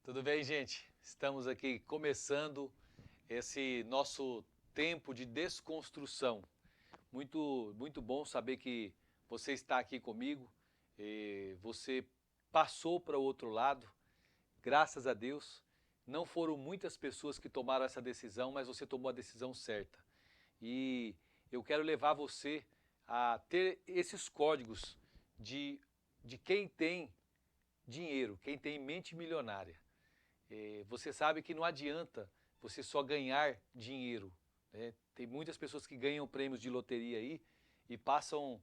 Tudo bem, gente? Estamos aqui começando esse nosso tempo de desconstrução. Muito bom saber que você está aqui comigo, você passou para o outro lado, graças a Deus. Não foram muitas pessoas que tomaram essa decisão, mas você tomou a decisão certa. E eu quero levar você a ter esses códigos de, de quem tem dinheiro, quem tem mente milionária. Você sabe que não adianta você só ganhar dinheiro, né? Tem muitas pessoas que ganham prêmios de loteria aí e passam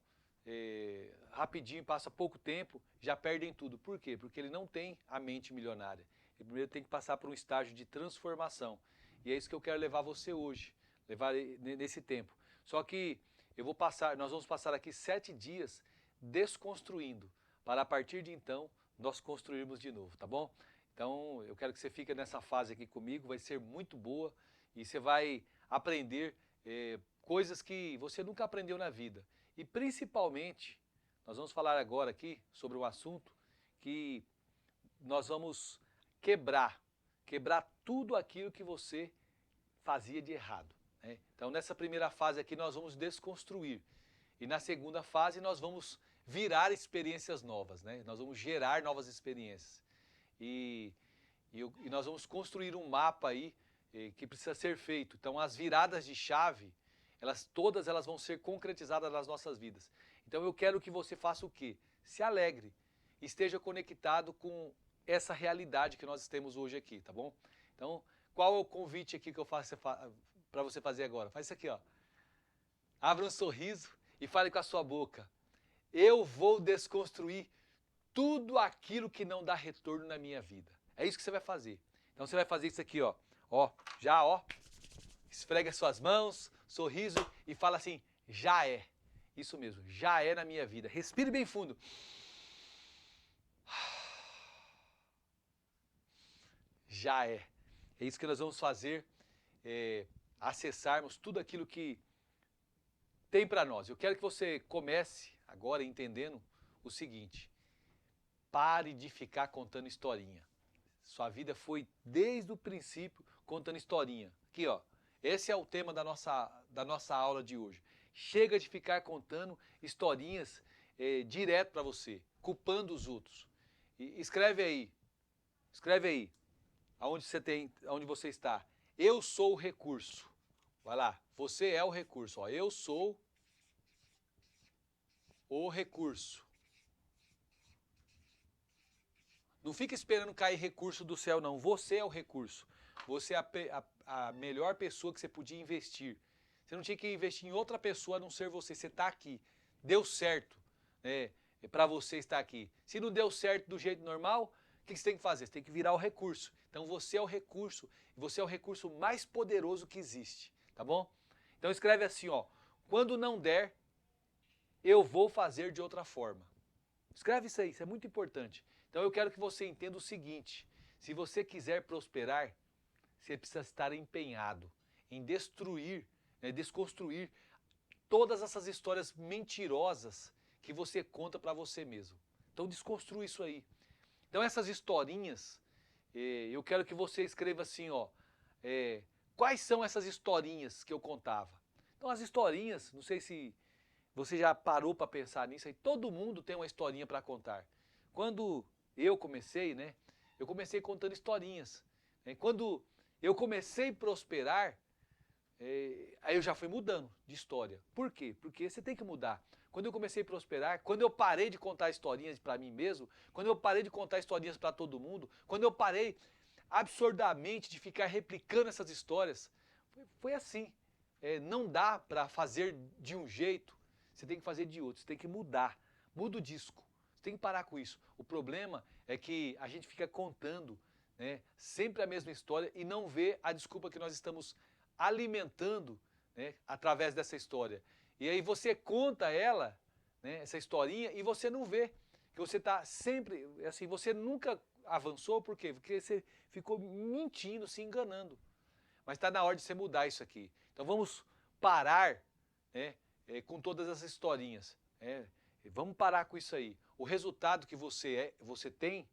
rapidinho, passa pouco tempo, já perdem tudo. Por quê? Porque ele não tem a mente milionária. Ele primeiro tem que passar por um estágio de transformação. E é isso que eu quero levar você hoje, levar nesse tempo. Só que nós vamos passar aqui 7 dias desconstruindo, para a partir de então nós construirmos de novo, tá bom? Então, eu quero que você fique nessa fase aqui comigo, vai ser muito boa e você vai aprender coisas que você nunca aprendeu na vida. E principalmente, nós vamos falar agora aqui sobre um assunto que nós vamos quebrar tudo aquilo que você fazia de errado, né? Então, nessa primeira fase aqui, nós vamos desconstruir. E na segunda fase, nós vamos virar experiências novas, né? Nós vamos gerar novas experiências. E, e nós vamos construir um mapa aí que precisa ser feito. Então as viradas de chave, todas elas vão ser concretizadas nas nossas vidas. Então eu quero que você faça o quê? Se alegre, esteja conectado com essa realidade que nós temos hoje aqui, tá bom? Então, qual é o convite aqui que eu faço para você fazer agora? Faz isso aqui, ó. Abra um sorriso e fale com a sua boca. Eu vou desconstruir tudo aquilo que não dá retorno na minha vida. É isso que você vai fazer. Então você vai fazer isso aqui, ó. Ó, já, ó. Esfrega suas mãos, sorriso e fala assim: já é. Isso mesmo, já é na minha vida. Respire bem fundo. Já é. É isso que nós vamos fazer, acessarmos tudo aquilo que tem para nós. Eu quero que você comece agora entendendo o seguinte: pare de ficar contando historinha. Sua vida foi desde o princípio contando historinha. Aqui, ó. Esse é o tema da nossa aula de hoje. Chega de ficar contando historinhas direto para você, culpando os outros. E escreve aí, aonde você está. Eu sou o recurso. Vai lá, você é o recurso. Ó. Eu sou o recurso. Não fica esperando cair recurso do céu, não. Você é o recurso. Você é a melhor pessoa que você podia investir. Você não tinha que investir em outra pessoa a não ser você. Você está aqui. Deu certo, né, para você estar aqui. Se não deu certo do jeito normal, o que você tem que fazer? Você tem que virar o recurso. Então você é o recurso. Você é o recurso mais poderoso que existe. Tá bom? Então escreve assim, ó. Quando não der, eu vou fazer de outra forma. Escreve isso aí, isso é muito importante. Então eu quero que você entenda o seguinte: se você quiser prosperar, você precisa estar empenhado em destruir, né, desconstruir todas essas histórias mentirosas que você conta para você mesmo. Então desconstrua isso aí. Então essas historinhas, eu quero que você escreva assim, ó, quais são essas historinhas que eu contava? Então as historinhas, não sei se você já parou para pensar nisso aí? Todo mundo tem uma historinha para contar. Quando eu comecei, né? Eu comecei contando historinhas. Né? Quando eu comecei a prosperar, aí eu já fui mudando de história. Por quê? Porque você tem que mudar. Quando eu comecei a prosperar, quando eu parei de contar historinhas para mim mesmo, quando eu parei de contar historinhas para todo mundo, quando eu parei absurdamente de ficar replicando essas histórias, foi assim. Não dá para fazer de um jeito, você tem que fazer de outro, você tem que mudar. Muda o disco, você tem que parar com isso. O problema é que a gente fica contando, né, sempre a mesma história e não vê a desculpa que nós estamos alimentando, né, através dessa história. E aí você conta ela, né, essa historinha, e você não vê. Que você está sempre, assim, você nunca avançou, por quê? Porque você ficou mentindo, se enganando. Mas está na hora de você mudar isso aqui. Então vamos parar, né, com todas essas historinhas. Vamos parar com isso aí. O resultado que você tem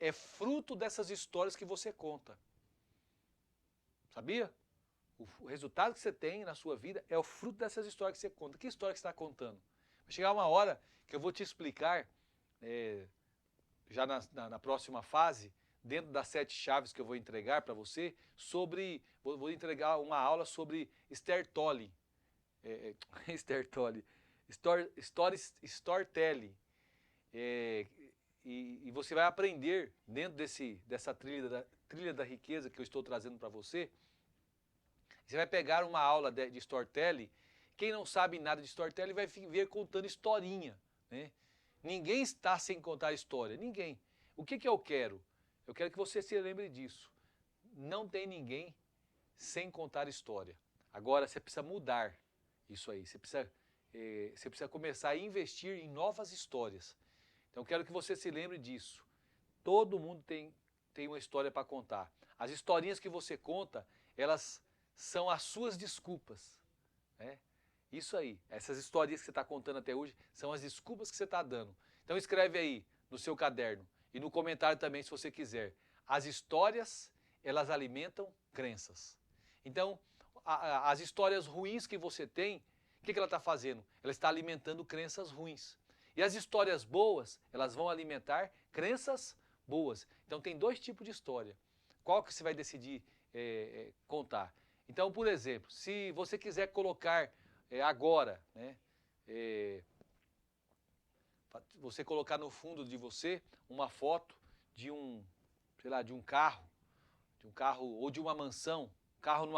é fruto dessas histórias que você conta. Sabia? O resultado que você tem na sua vida é o fruto dessas histórias que você conta. Que história que você está contando? Vai chegar uma hora que eu vou te explicar, já na próxima fase, dentro das 7 chaves que eu vou entregar para você, vou entregar uma aula sobre storytelling. Storytelling. E você vai aprender dentro dessa trilha da riqueza que eu estou trazendo para você. Você vai pegar uma aula de storytelling. Quem não sabe nada de storytelling vai vir contando historinha, né? Ninguém está sem contar história, ninguém. O que eu quero? Eu quero que você se lembre disso. Não tem ninguém sem contar história. Agora você precisa mudar isso aí. Você precisa começar a investir em novas histórias. Então eu quero que você se lembre disso. Todo mundo tem uma história para contar. As historinhas que você conta, elas são as suas desculpas, né? Isso aí, essas historinhas que você está contando até hoje são as desculpas que você está dando. Então escreve aí no seu caderno e no comentário também se você quiser. As histórias, elas alimentam crenças. Então, as histórias ruins que você tem, o que ela está fazendo? Ela está alimentando crenças ruins. E as histórias boas, elas vão alimentar crenças boas. Então tem 2 tipos de história. Qual que você vai decidir contar? Então, por exemplo, se você quiser colocar agora, né, você colocar no fundo de você uma foto de sei lá, de um carro ou de uma mansão, carro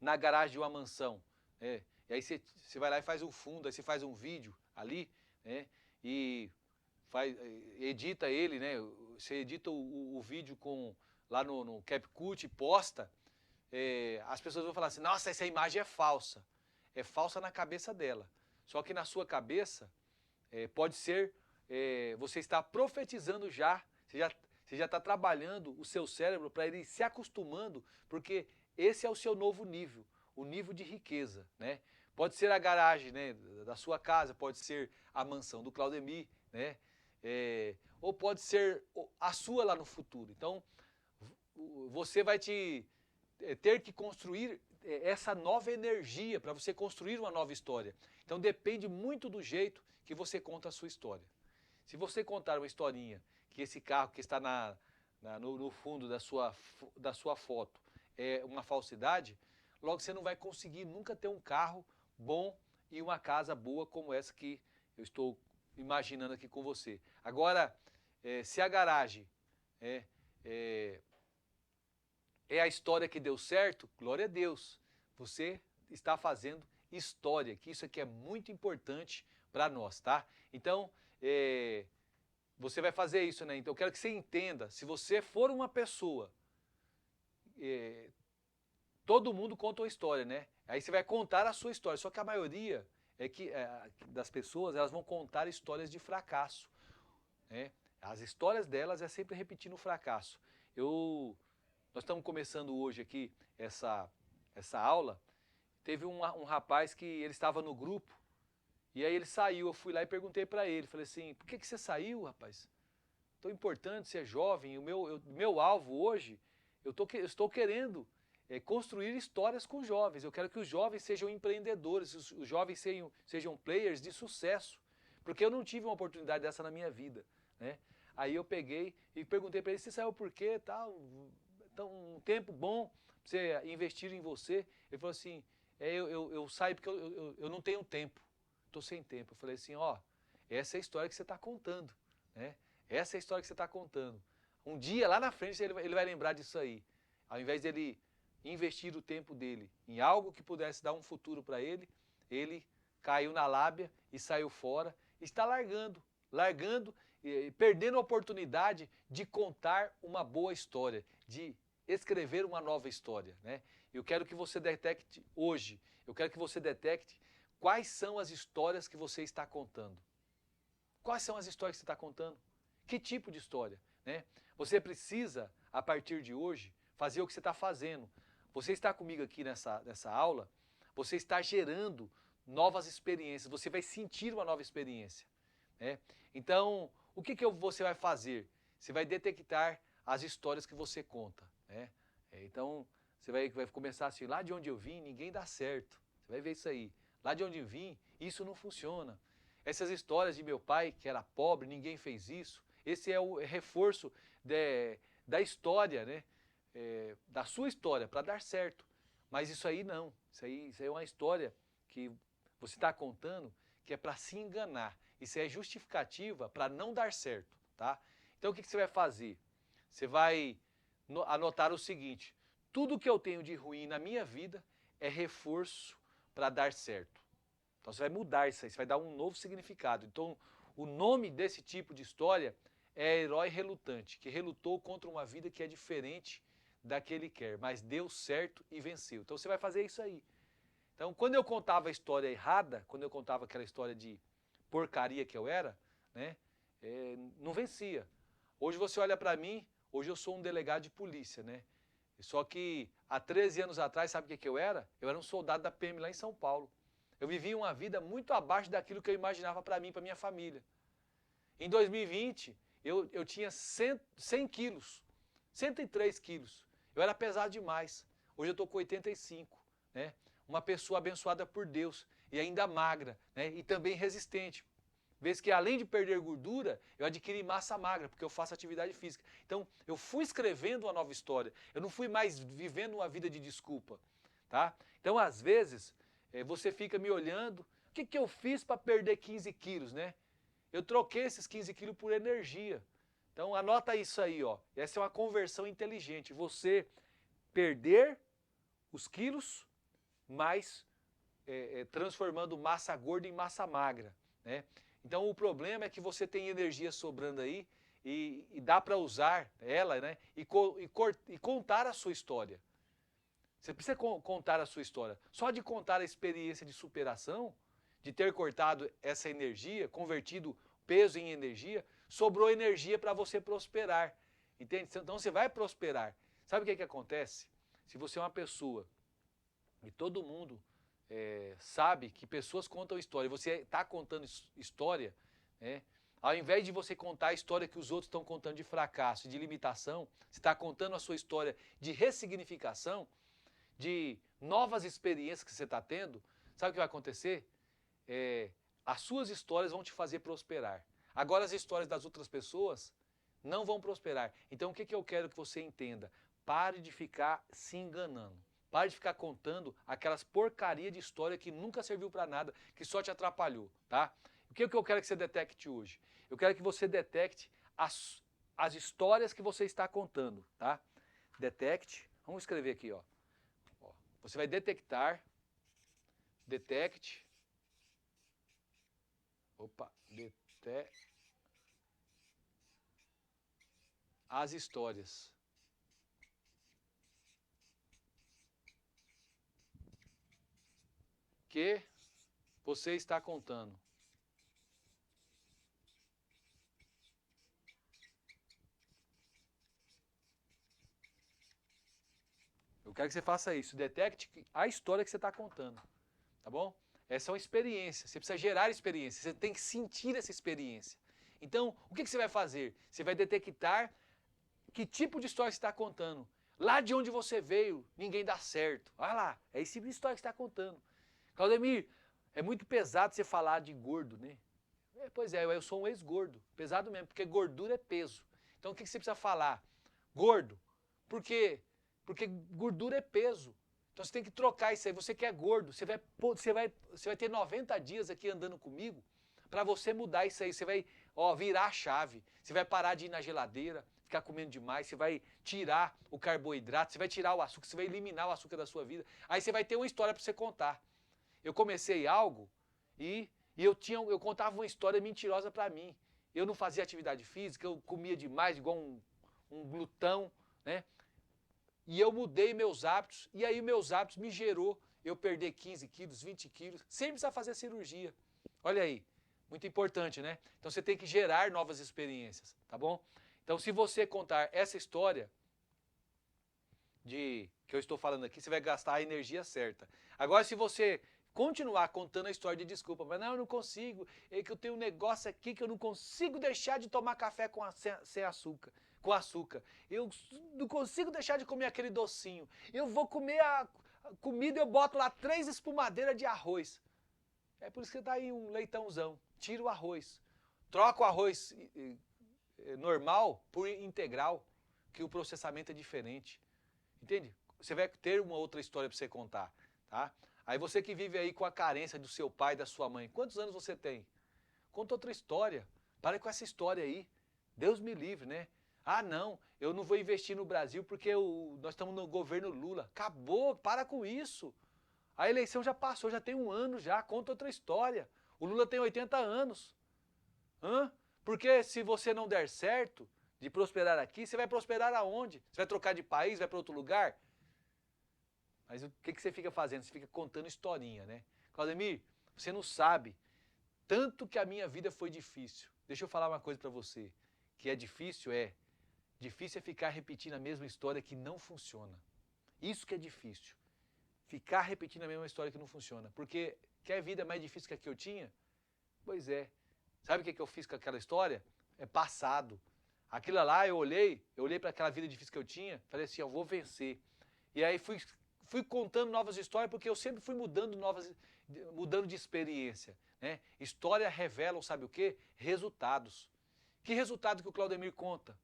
na garagem de uma mansão, e aí você vai lá e faz um fundo, aí você faz um vídeo ali, né, e edita ele, né, você edita o vídeo lá no CapCut e posta. As pessoas vão falar assim, nossa, essa imagem é falsa. É falsa na cabeça dela. Só que na sua cabeça, pode ser, você está profetizando já, você já está trabalhando o seu cérebro para ele se acostumando, porque esse é o seu novo nível, o nível de riqueza, né? Pode ser a garagem, né, da sua casa, pode ser a mansão do Claudemir, né? Ou pode ser a sua lá no futuro. Então, você vai ter que construir essa nova energia para você construir uma nova história. Então depende muito do jeito que você conta a sua história. Se você contar uma historinha que esse carro que está no fundo da sua foto é uma falsidade, logo você não vai conseguir nunca ter um carro bom e uma casa boa como essa que eu estou imaginando aqui com você. Agora, se a garagem é a história que deu certo, glória a Deus. Você está fazendo história, que isso aqui é muito importante para nós, tá? Então, você vai fazer isso, né? Então, eu quero que você entenda, se você for uma pessoa, todo mundo conta uma história, né? Aí você vai contar a sua história, só que a maioria das pessoas, elas vão contar histórias de fracasso, né? As histórias delas é sempre repetindo o fracasso. Nós estamos começando hoje aqui essa aula. Teve um rapaz que ele estava no grupo e aí ele saiu. Eu fui lá e perguntei para ele, falei assim, por que você saiu, rapaz? Tão importante, você é jovem, o meu alvo hoje, eu estou querendo construir histórias com jovens. Eu quero que os jovens sejam empreendedores, os jovens sejam players de sucesso, porque eu não tive uma oportunidade dessa na minha vida, né? Aí eu peguei e perguntei para ele, você saiu por quê, tal? Então, um tempo bom para você investir em você. Ele falou assim, eu saio porque eu não tenho tempo, estou sem tempo. Eu falei assim, ó, essa é a história que você está contando, né? Essa é a história que você está contando. Um dia, lá na frente, ele vai lembrar disso aí. Ao invés dele investir o tempo dele em algo que pudesse dar um futuro para ele, ele caiu na lábia e saiu fora, está largando, perdendo a oportunidade de contar uma boa história, de escrever uma nova história, né? Eu quero que você detecte hoje, eu quero que você detecte quais são as histórias que você está contando. Quais são as histórias que você está contando? Que tipo de história, né? Você precisa, a partir de hoje, fazer o que você está fazendo. Você está comigo aqui nessa aula, você está gerando novas experiências, você vai sentir uma nova experiência, né? Então, o que você vai fazer? Você vai detectar as histórias que você conta, né? Então, você vai começar assim, lá de onde eu vim, ninguém dá certo. Você vai ver isso aí. Lá de onde eu vim, isso não funciona. Essas histórias de meu pai, que era pobre, ninguém fez isso. Esse é o reforço da história, né? Da sua história, para dar certo. Mas isso aí não. Isso aí é uma história que você está contando que é para se enganar. Isso é justificativa para não dar certo, tá? Então o que você vai fazer? Você vai anotar o seguinte: tudo que eu tenho de ruim na minha vida é reforço para dar certo. Então você vai mudar isso aí, você vai dar um novo significado. Então o nome desse tipo de história é Herói Relutante, que relutou contra uma vida que é diferente da que ele quer, mas deu certo e venceu. Então você vai fazer isso aí. Então quando eu contava a história errada, quando eu contava aquela história de porcaria que eu era, né, não vencia. Hoje você olha para mim, hoje eu sou um delegado de polícia, né? Só que há 13 anos atrás, sabe o que eu era? Eu era um soldado da PM lá em São Paulo. Eu vivia uma vida muito abaixo daquilo que eu imaginava para mim, para minha família. Em 2020, eu tinha 100 quilos, 103 quilos. Eu era pesado demais. Hoje eu estou com 85, né? Uma pessoa abençoada por Deus e ainda magra, né? E também resistente. Vez que além de perder gordura, eu adquiri massa magra, porque eu faço atividade física. Então, eu fui escrevendo uma nova história. Eu não fui mais vivendo uma vida de desculpa, tá? Então, às vezes, você fica me olhando, o que eu fiz para perder 15 quilos, né? Eu troquei esses 15 quilos por energia. Então, anota isso aí, ó. Essa é uma conversão inteligente. Você perder os quilos, mas transformando massa gorda em massa magra, né? Então o problema é que você tem energia sobrando aí e dá para usar ela, né? E contar a sua história. Você precisa contar a sua história. Só de contar a experiência de superação, de ter cortado essa energia, convertido peso em energia, sobrou energia para você prosperar. Entende? Então você vai prosperar. Sabe o que acontece? Se você é uma pessoa e todo mundo sabe que pessoas contam história, e você está contando história, né? Ao invés de você contar a história que os outros estão contando de fracasso, de limitação, você está contando a sua história de ressignificação, de novas experiências que você está tendo. Sabe o que vai acontecer? As suas histórias vão te fazer prosperar. Agora as histórias das outras pessoas não vão prosperar. Então o que eu quero que você entenda? Pare de ficar se enganando. Pare de ficar contando aquelas porcarias de história que nunca serviu para nada, que só te atrapalhou, tá? O que eu quero que você detecte hoje? Eu quero que você detecte as histórias que você está contando, tá? Detecte, vamos escrever aqui, ó. Você vai detectar, detecte, as histórias que você está contando. Eu quero que você faça isso, detecte a história que você está contando, tá bom? Essa é uma experiência, você precisa gerar experiência, você tem que sentir essa experiência. Então, o que você vai fazer? Você vai detectar que tipo de história você está contando. Lá de onde você veio, ninguém dá certo. Olha lá, é esse tipo de história que você está contando. Claudemir, é muito pesado você falar de gordo, né? Pois é, eu sou um ex-gordo, pesado mesmo, porque gordura é peso. Então o que você precisa falar? Gordo, por quê? Porque gordura é peso. Então você tem que trocar isso aí. Você que é gordo, você vai ter 90 dias aqui andando comigo para você mudar isso aí. Você vai virar a chave. Você vai parar de ir na geladeira, ficar comendo demais. Você vai tirar o carboidrato, você vai tirar o açúcar, você vai eliminar o açúcar da sua vida. Aí você vai ter uma história para você contar. Eu comecei algo e eu contava uma história mentirosa para mim. Eu não fazia atividade física, eu comia demais, igual um glutão, né? E eu mudei meus hábitos, e aí meus hábitos me gerou eu perder 15 quilos, 20 quilos, sem precisar fazer cirurgia. Olha aí, muito importante, né? Então você tem que gerar novas experiências, tá bom? Então se você contar essa história que eu estou falando aqui, você vai gastar a energia certa. Agora se você continuar contando a história de desculpa, mas não, eu não consigo, é que eu tenho um negócio aqui que eu não consigo deixar de tomar café sem açúcar. com açúcar. Eu não consigo deixar de comer aquele docinho. Eu vou comer a comida e eu boto lá 3 espumadeiras de arroz. É por isso que tá aí um leitãozão. Tira o arroz. Troca o arroz normal por integral, que o processamento é diferente. Entende? Você vai ter uma outra história para você contar, tá? Aí você que vive aí com a carência do seu pai, da sua mãe, quantos anos você tem? Conta outra história. Para com essa história aí. Deus me livre, né? Ah, não, eu não vou investir no Brasil porque nós estamos no governo Lula. Acabou, para com isso. A eleição já passou, já tem 1 ano já, conta outra história. O Lula tem 80 anos. Hã? Porque se você não der certo de prosperar aqui, você vai prosperar aonde? Você vai trocar de país, vai para outro lugar? Mas o que você fica fazendo? Você fica contando historinha, né? Claudemir, você não sabe tanto que a minha vida foi difícil. Deixa eu falar uma coisa para você, que é difícil é ficar repetindo a mesma história que não funciona. Isso que é difícil. Ficar repetindo a mesma história que não funciona. Porque quer vida mais difícil que a que eu tinha? Pois é. Sabe o que eu fiz com aquela história? É passado. Aquilo lá eu olhei para aquela vida difícil que eu tinha, falei assim, eu vou vencer. E aí fui contando novas histórias, porque eu sempre fui mudando de experiência. Né? História revelam, sabe o quê? Resultados. Que resultado que o Claudemir conta?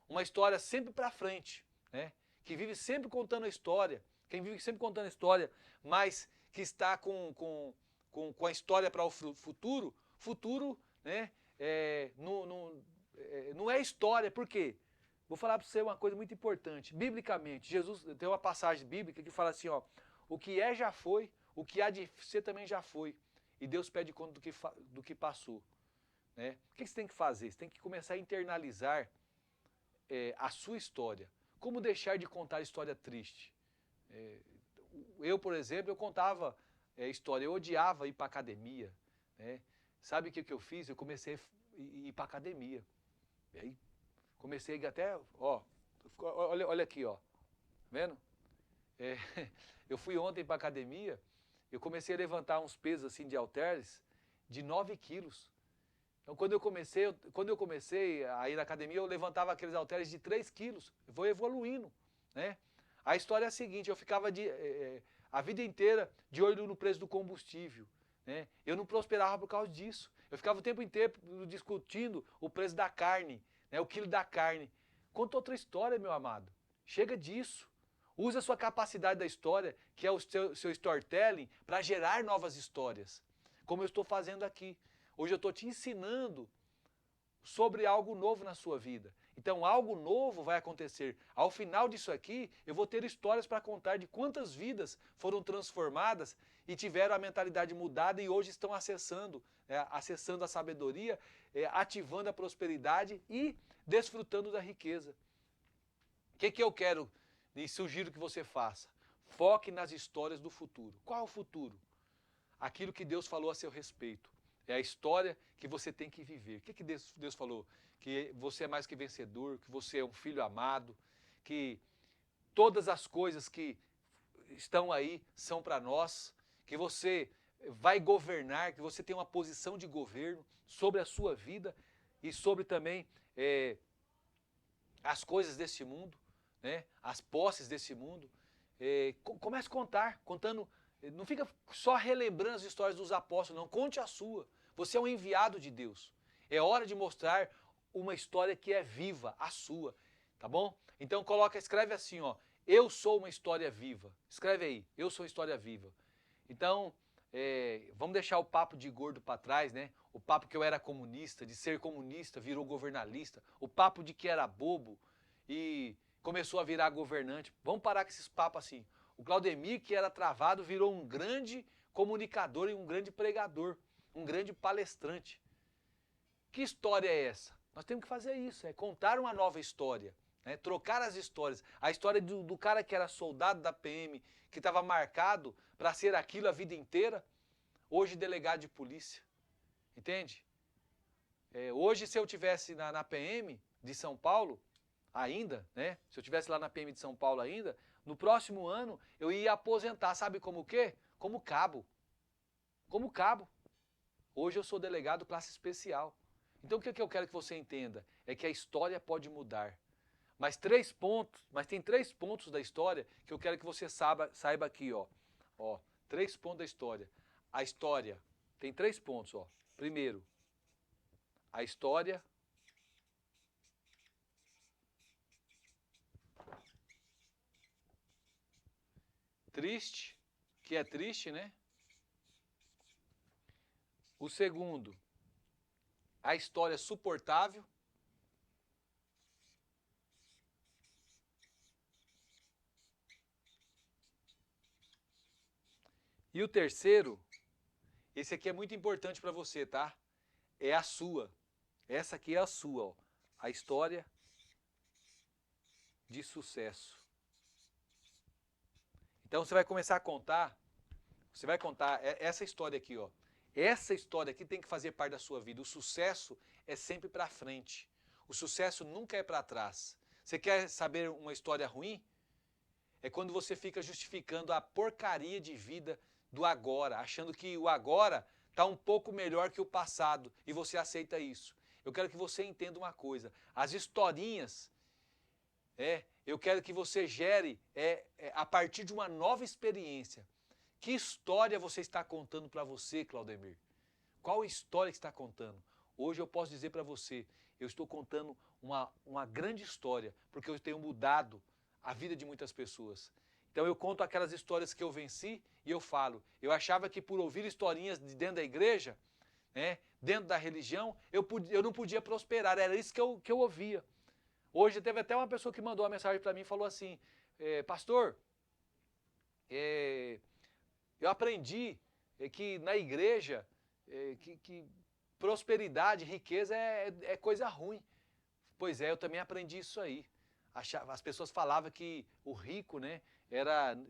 Uma história sempre para frente, né? Que vive sempre contando a história. Quem vive sempre contando a história, mas que está com a história para o futuro, né? Não é história, por quê? Vou falar para você uma coisa muito importante. Biblicamente, Jesus tem uma passagem bíblica que fala assim, ó, o que é já foi, o que há de ser também já foi. E Deus pede conta do que passou. Né? O que você tem que fazer? Você tem que começar a internalizar a sua história. Como deixar de contar história triste? Eu, por exemplo, eu contava história, eu odiava ir para academia. Né? Sabe o que eu fiz? Eu comecei a ir para academia. E aí comecei até, ó, olha aqui, ó, vendo? Eu fui ontem para academia, eu comecei a levantar uns pesos assim de halteres de 9 quilos. Então quando eu comecei a ir na academia, eu levantava aqueles halteres de 3 quilos. Eu vou evoluindo, né? A história é a seguinte, eu ficava a vida inteira de olho no preço do combustível. Né? Eu não prosperava por causa disso. Eu ficava o tempo inteiro discutindo o preço da carne, né? O quilo da carne. Conta outra história, meu amado. Chega disso. Use a sua capacidade da história, que é o seu storytelling, para gerar novas histórias. Como eu estou fazendo aqui. Hoje eu estou te ensinando sobre algo novo na sua vida. Então algo novo vai acontecer. Ao final disso aqui, eu vou ter histórias para contar de quantas vidas foram transformadas e tiveram a mentalidade mudada e hoje estão acessando a sabedoria, ativando a prosperidade e desfrutando da riqueza. O que eu quero e sugiro que você faça? Foque nas histórias do futuro. Qual é o futuro? Aquilo que Deus falou a seu respeito. É a história que você tem que viver. O que Deus falou? Que você é mais que vencedor, que você é um filho amado, que todas as coisas que estão aí são para nós, que você vai governar, que você tem uma posição de governo sobre a sua vida e sobre também as coisas desse mundo, né? As posses desse mundo. Comece a contar, contando. Não fica só relembrando as histórias dos apóstolos, não. Conte a sua. Você é um enviado de Deus. É hora de mostrar uma história que é viva, a sua. Tá bom? Então escreve assim, ó. Eu sou uma história viva. Escreve aí. Eu sou uma história viva. Então, vamos deixar o papo de gordo para trás, né? O papo que eu era comunista, de ser comunista, virou governalista. O papo de que era bobo e começou a virar governante. Vamos parar com esses papos assim. O Claudemir, que era travado, virou um grande comunicador e um grande pregador, um grande palestrante. Que história é essa? Nós temos que fazer isso, contar uma nova história, né? Trocar as histórias. A história do cara que era soldado da PM, que estava marcado para ser aquilo a vida inteira, hoje delegado de polícia. Entende? Hoje, se eu tivesse na PM de São Paulo, ainda, né? Se eu tivesse lá na PM de São Paulo ainda, no próximo ano eu ia aposentar, sabe como o quê? Como cabo. Como cabo. Hoje eu sou delegado classe especial. Então o que eu quero que você entenda? É que a história pode mudar. Mas tem 3 pontos da história que eu quero que você saiba aqui, ó. Ó, 3 pontos da história. A história tem 3 pontos, ó. Primeiro, a história triste, que é triste, né? O segundo, a história suportável. E o terceiro, esse aqui é muito importante para você, tá? É a sua. Essa aqui é a sua, ó. A história de sucesso. Então você vai começar a contar, você vai contar essa história aqui, ó. Essa história aqui tem que fazer parte da sua vida. O sucesso é sempre para frente. O sucesso nunca é para trás. Você quer saber uma história ruim? É quando você fica justificando a porcaria de vida do agora, achando que o agora está um pouco melhor que o passado e você aceita isso. Eu quero que você entenda uma coisa. As historinhas, eu quero que você gere a partir de uma nova experiência. Que história você está contando para você, Claudemir? Qual história que está contando? Hoje eu posso dizer para você, eu estou contando uma grande história, porque eu tenho mudado a vida de muitas pessoas. Então eu conto aquelas histórias que eu venci e eu falo. Eu achava que por ouvir historinhas de dentro da igreja, dentro da religião, eu não podia prosperar. Era isso que eu ouvia. Hoje teve até uma pessoa que mandou uma mensagem para mim e falou assim, pastor, eu aprendi que na igreja que prosperidade, riqueza é coisa ruim. Pois é, eu também aprendi isso aí. As pessoas falavam que o rico, né,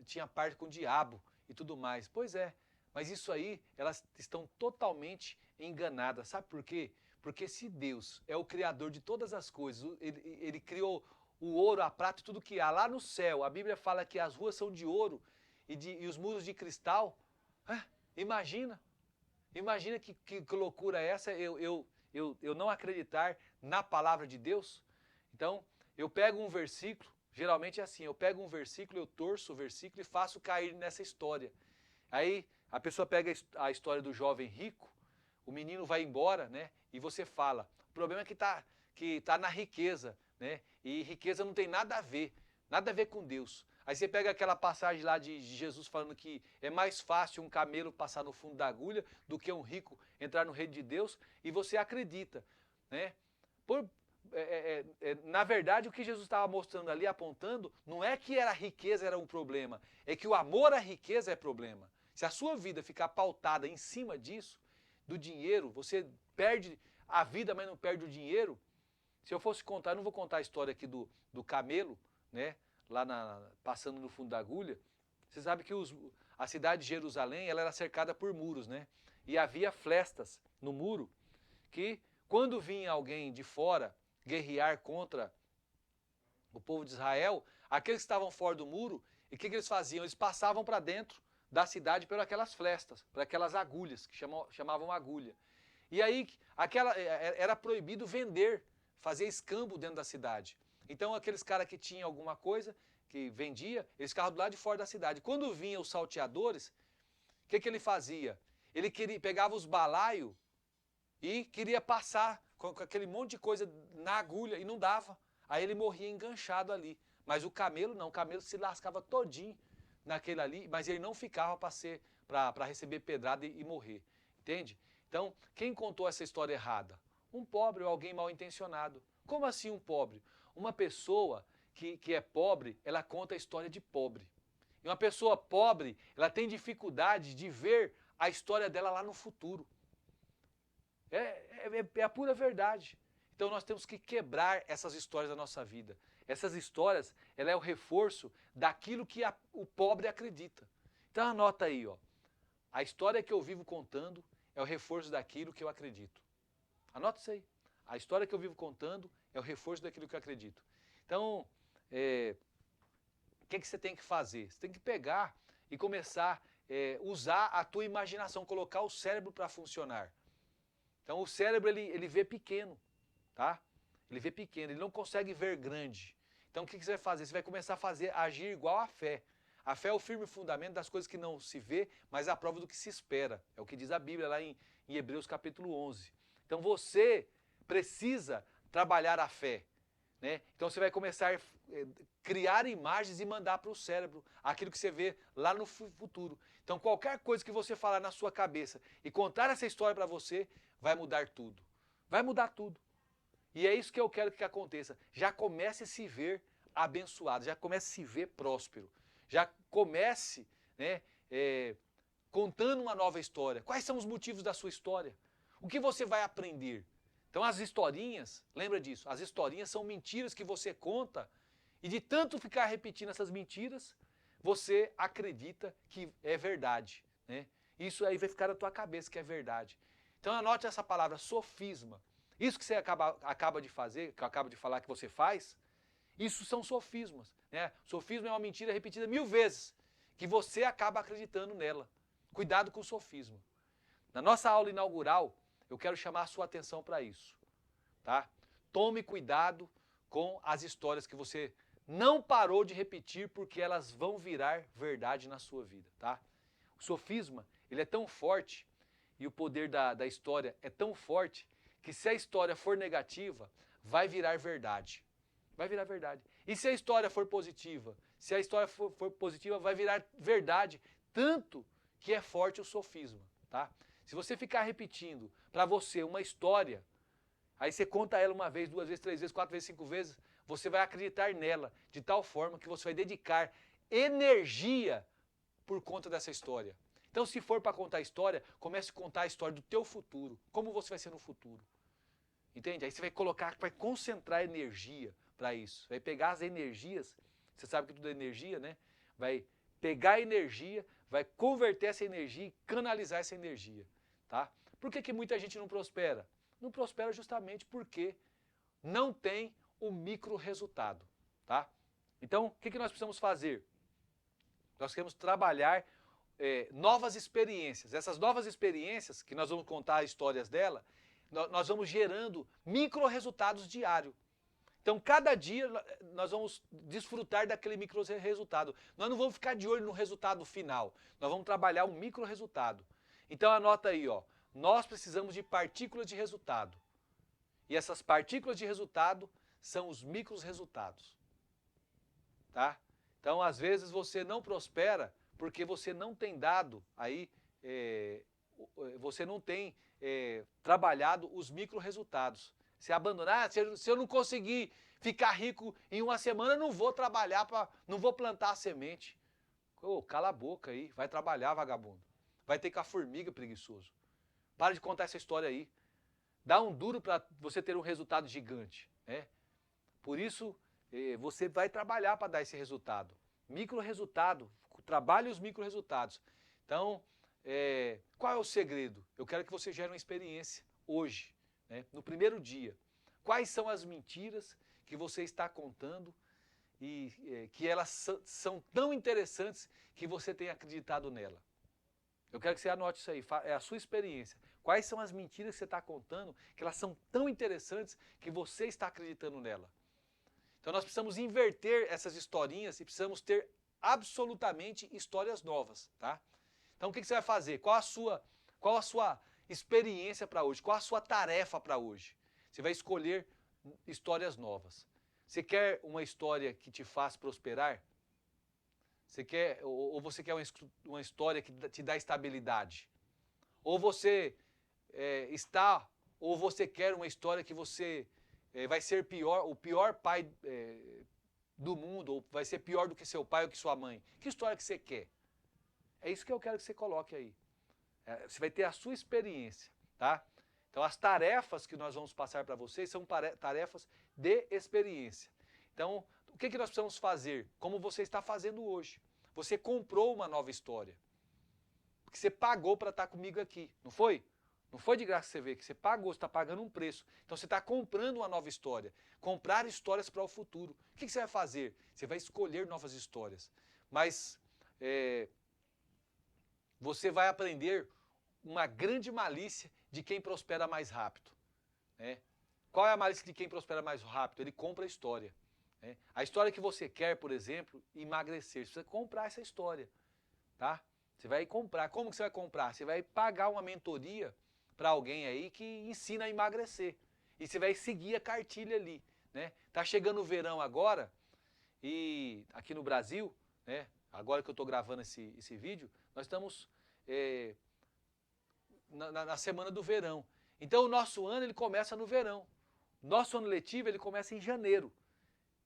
tinha parte com o diabo e tudo mais. Pois é, mas isso aí, elas estão totalmente enganadas. Sabe por quê? Porque se Deus é o criador de todas as coisas, ele criou o ouro, a prata e tudo que há lá no céu. A Bíblia fala que as ruas são de ouro e os muros de cristal. Imagina que loucura é essa, eu não acreditar na palavra de Deus. Então, eu pego um versículo, geralmente é assim, eu pego um versículo, eu torço o versículo e faço cair nessa história. Aí a pessoa pega a história do jovem rico, o menino vai embora, né? E você fala, o problema é que tá na riqueza, né? E riqueza não tem nada a ver com Deus. Aí você pega aquela passagem lá de Jesus falando que é mais fácil um camelo passar no fundo da agulha do que um rico entrar no reino de Deus, e você acredita, né? Na verdade, o que Jesus estava mostrando ali, apontando, não é que a riqueza era um problema, é que o amor à riqueza é problema. Se a sua vida ficar pautada em cima disso, do dinheiro, você perde a vida, mas não perde o dinheiro. Se eu fosse contar, eu não vou contar a história aqui do camelo, né? Lá passando no fundo da agulha. Você sabe que a cidade de Jerusalém ela era cercada por muros, né? E havia frestas no muro que, quando vinha alguém de fora guerrear contra o povo de Israel, aqueles que estavam fora do muro, e o que eles faziam? Eles passavam para dentro da cidade por aquelas frestas, por aquelas agulhas, que chamavam agulha. E aí era proibido vender, fazer escambo dentro da cidade. Então aqueles caras que tinham alguma coisa, que vendia, eles ficavam do lado de fora da cidade. Quando vinham os salteadores, o que ele fazia? Ele pegava os balaios e queria passar com aquele monte de coisa na agulha e não dava. Aí ele morria enganchado ali. Mas o camelo não, o camelo se lascava todinho naquele ali, mas ele não ficava para receber pedrada e morrer. Entende? Então, quem contou essa história errada? Um pobre ou alguém mal intencionado. Como assim um pobre? Uma pessoa que é pobre, ela conta a história de pobre. E uma pessoa pobre, ela tem dificuldade de ver a história dela lá no futuro. É a pura verdade. Então nós temos que quebrar essas histórias da nossa vida. Essas histórias, ela é o reforço daquilo que o pobre acredita. Então anota aí, ó. A história que eu vivo contando é o reforço daquilo que eu acredito. Anota isso aí. A história que eu vivo contando é o reforço daquilo que eu acredito. Então, o que você tem que fazer? Você tem que pegar e começar a usar a tua imaginação, colocar o cérebro para funcionar. Então o cérebro ele vê pequeno, tá? Ele vê pequeno, ele não consegue ver grande. Então o que você vai fazer? Você vai começar a agir igual à fé. A fé é o firme fundamento das coisas que não se vê, mas a prova do que se espera. É o que diz a Bíblia lá em Hebreus capítulo 11. Então você precisa trabalhar a fé. Né? Então você vai começar a criar imagens e mandar para o cérebro aquilo que você vê lá no futuro. Então qualquer coisa que você falar na sua cabeça e contar essa história para você, vai mudar tudo. Vai mudar tudo. E é isso que eu quero que aconteça. Já comece a se ver abençoado, já comece a se ver próspero. Já comece, né, contando uma nova história. Quais são os motivos da sua história? O que você vai aprender? Então as historinhas, lembra disso, as historinhas são mentiras que você conta e de tanto ficar repetindo essas mentiras, você acredita que é verdade. Né? Isso aí vai ficar na tua cabeça que é verdade. Então anote essa palavra, sofisma. Isso que você acaba de fazer, que eu acabo de falar que você faz, isso são sofismas. Né? Sofisma é uma mentira repetida 1000 vezes, que você acaba acreditando nela. Cuidado com o sofisma. Na nossa aula inaugural, eu quero chamar a sua atenção para isso. Tá? Tome cuidado com as histórias que você não parou de repetir, porque elas vão virar verdade na sua vida. Tá? O sofisma, ele é tão forte, e o poder da história é tão forte, que se a história for negativa, vai virar verdade. Vai virar verdade. E se a história for positiva? Se a história for positiva, vai virar verdade, tanto que é forte o sofisma. Tá? Se você ficar repetindo para você uma história, aí você conta ela uma vez, 2 vezes, 3 vezes, 4 vezes, 5 vezes, você vai acreditar nela de tal forma que você vai dedicar energia por conta dessa história. Então, se for para contar a história, comece a contar a história do teu futuro, como você vai ser no futuro. Entende? Aí você vai colocar, vai concentrar energia para isso. Vai pegar as energias, você sabe que tudo é energia, né? Vai pegar a energia, vai converter essa energia e canalizar essa energia. Tá? Por que muita gente não prospera? Não prospera justamente porque não tem o micro resultado. Tá? Então, o que nós precisamos fazer? Nós queremos trabalhar novas experiências. Essas novas experiências, que nós vamos contar histórias dela, nós vamos gerando micro resultados diários. Então, cada dia nós vamos desfrutar daquele micro resultado. Nós não vamos ficar de olho no resultado final. Nós vamos trabalhar um micro resultado. Então, anota aí, ó. Nós precisamos de partículas de resultado. E essas partículas de resultado são os micros resultados. Tá? Então, às vezes, você não prospera porque você não tem dado aí, você não tem trabalhado os micro resultados. Se abandonar, se eu não conseguir ficar rico em uma semana, eu não vou trabalhar, não vou plantar a semente. Oh, cala a boca aí, vai trabalhar, vagabundo. Vai ter com a formiga, preguiçoso. Para de contar essa história aí. Dá um duro para você ter um resultado gigante. Né? Por isso, você vai trabalhar para dar esse resultado. Micro resultado, trabalhe os micro resultados. Então, qual é o segredo? Eu quero que você gere uma experiência hoje. Né, no primeiro dia, quais são as mentiras que você está contando e que elas são tão interessantes que você tem acreditado nela? Eu quero que você anote isso aí, é a sua experiência. Quais são as mentiras que você está contando que elas são tão interessantes que você está acreditando nela? Então nós precisamos inverter essas historinhas e precisamos ter absolutamente histórias novas. Tá? Então o que você vai fazer? Qual a sua experiência para hoje? Qual a sua tarefa para hoje? Você vai escolher histórias novas. Você quer uma história que te faz prosperar? Ou você quer uma história que te dá estabilidade? Ou você ou você quer uma história que você vai ser o pior pai do mundo, ou vai ser pior do que seu pai ou que sua mãe? Que história que você quer? É isso que eu quero que você coloque aí. Você vai ter a sua experiência, tá? Então, as tarefas que nós vamos passar para vocês são tarefas de experiência. Então, o que nós precisamos fazer? Como você está fazendo hoje. Você comprou uma nova história. Porque você pagou para estar comigo aqui, não foi? Não foi de graça que você veio, que você pagou, você está pagando um preço. Então, você está comprando uma nova história. Comprar histórias para o futuro. O que você vai fazer? Você vai escolher novas histórias. Mas você vai aprender uma grande malícia de quem prospera mais rápido. Né? Qual é a malícia de quem prospera mais rápido? Ele compra a história. né? A história que você quer, por exemplo, emagrecer, você precisa comprar essa história, tá? Você vai comprar. Como que você vai comprar? Você vai pagar uma mentoria para alguém aí que ensina a emagrecer. E você vai seguir a cartilha ali, né? Tá chegando o verão agora e aqui no Brasil, né? Agora que eu estou gravando esse vídeo, nós estamos na semana do verão. Então o nosso ano ele começa no verão. Nosso ano letivo ele começa em janeiro,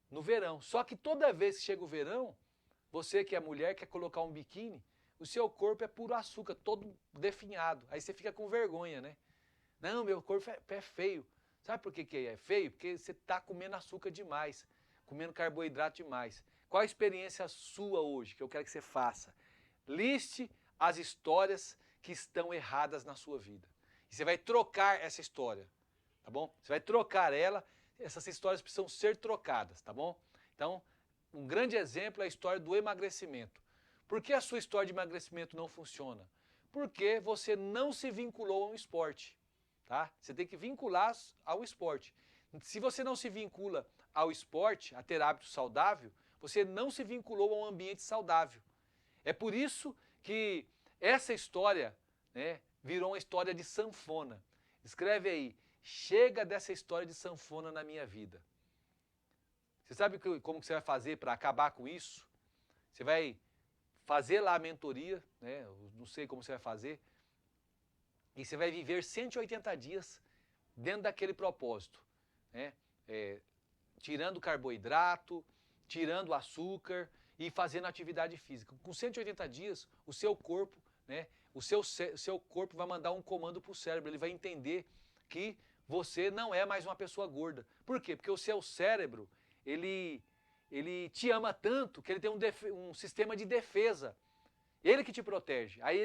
no verão. Só que toda vez que chega o verão, você que é mulher quer colocar um biquíni, o seu corpo é puro açúcar, todo definhado. Aí você fica com vergonha, né? Não, meu corpo é feio. Sabe por que é feio? Porque você está comendo açúcar demais, comendo carboidrato demais. Qual a experiência sua hoje que eu quero que você faça? Liste as histórias que estão erradas na sua vida. E você vai trocar essa história, tá bom? Você vai trocar ela, essas histórias precisam ser trocadas, tá bom? Então, um grande exemplo é a história do emagrecimento. Por que a sua história de emagrecimento não funciona? Porque você não se vinculou a um esporte, tá? Você tem que vincular ao esporte. Se você não se vincula ao esporte, a ter hábito saudável, você não se vinculou a um ambiente saudável. É por isso que essa história, né, virou uma história de sanfona. Escreve aí, chega dessa história de sanfona na minha vida. Você sabe como que você vai fazer para acabar com isso? Você vai fazer lá a mentoria, né? Eu não sei como você vai fazer, e você vai viver 180 dias dentro daquele propósito, né? Tirando carboidrato, tirando açúcar e fazendo atividade física. Com 180 dias, o seu corpo, né? O seu corpo vai mandar um comando para o cérebro, ele vai entender que você não é mais uma pessoa gorda. Por quê? Porque o seu cérebro, ele te ama tanto que ele tem um sistema de defesa. Ele que te protege. Aí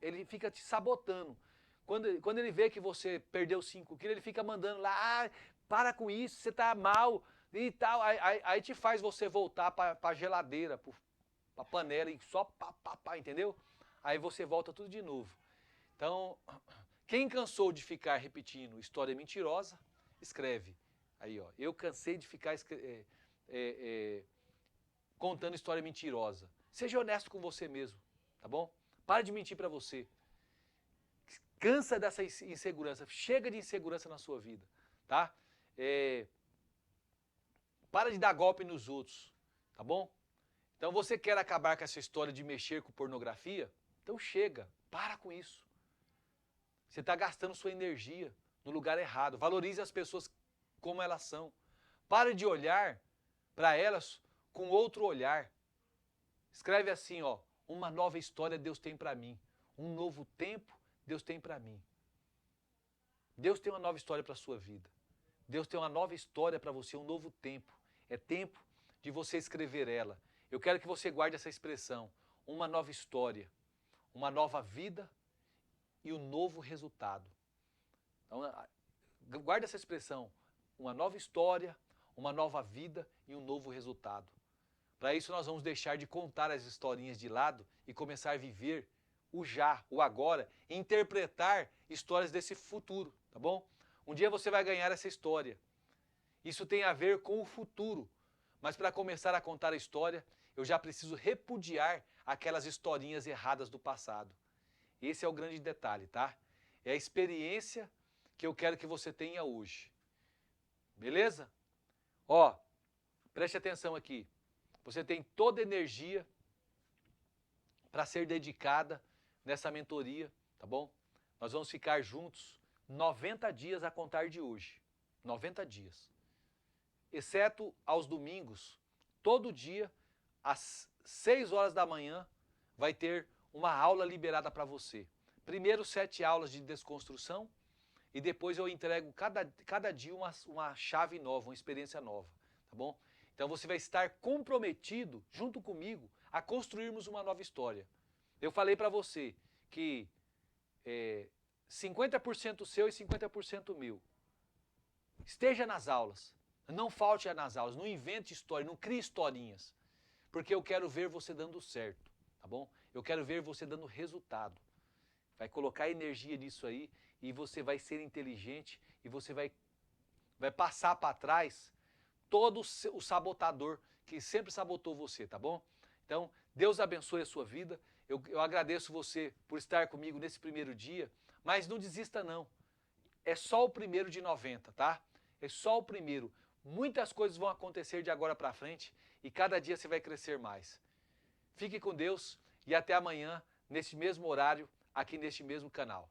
ele fica te sabotando. Quando ele vê que você perdeu 5 quilos, ele fica mandando lá, para com isso, você tá mal e tal. Aí te faz você voltar para a geladeira, para a panela e só pá, entendeu? Aí você volta tudo de novo. Então, quem cansou de ficar repetindo história mentirosa, escreve. Aí, ó, eu cansei de ficar contando história mentirosa. Seja honesto com você mesmo, tá bom? Pare de mentir para você. Cansa dessa insegurança. Chega de insegurança na sua vida, tá? Para de dar golpe nos outros, tá bom? Então você quer acabar com essa história de mexer com pornografia? Então chega, para com isso. Você está gastando sua energia no lugar errado. Valorize as pessoas como elas são. Pare de olhar para elas com outro olhar. Escreve assim, ó, uma nova história Deus tem para mim. Um novo tempo Deus tem para mim. Deus tem uma nova história para a sua vida. Deus tem uma nova história para você, um novo tempo. É tempo de você escrever ela. Eu quero que você guarde essa expressão. Uma nova história, uma nova vida e um novo resultado. Então, guarde essa expressão. Uma nova história, uma nova vida e um novo resultado. Para isso nós vamos deixar de contar as historinhas de lado e começar a viver o já, o agora, e interpretar histórias desse futuro, tá bom? Um dia você vai ganhar essa história. Isso tem a ver com o futuro. Mas para começar a contar a história, eu já preciso repudiar aquelas historinhas erradas do passado. Esse é o grande detalhe, tá? É a experiência que eu quero que você tenha hoje. Beleza? Ó, preste atenção aqui. Você tem toda a energia para ser dedicada nessa mentoria, tá bom? Nós vamos ficar juntos 90 dias a contar de hoje. 90 dias. Exceto aos domingos, todo dia, às 6 horas da manhã, vai ter uma aula liberada para você. Primeiro 7 aulas de desconstrução e depois eu entrego cada dia uma chave nova, uma experiência nova, tá bom? Então você vai estar comprometido, junto comigo, a construirmos uma nova história. Eu falei para você que 50% seu e 50% meu. Esteja nas aulas, não falte nas aulas, não invente história, não crie historinhas. Porque eu quero ver você dando certo, tá bom? Eu quero ver você dando resultado. Vai colocar energia nisso aí e você vai ser inteligente e você vai passar para trás todo o sabotador que sempre sabotou você, tá bom? Então, Deus abençoe a sua vida. Eu agradeço você por estar comigo nesse primeiro dia, mas não desista não. É só o primeiro de 90, tá? É só o primeiro. Muitas coisas vão acontecer de agora para frente e cada dia você vai crescer mais. Fique com Deus e até amanhã, neste mesmo horário, aqui neste mesmo canal.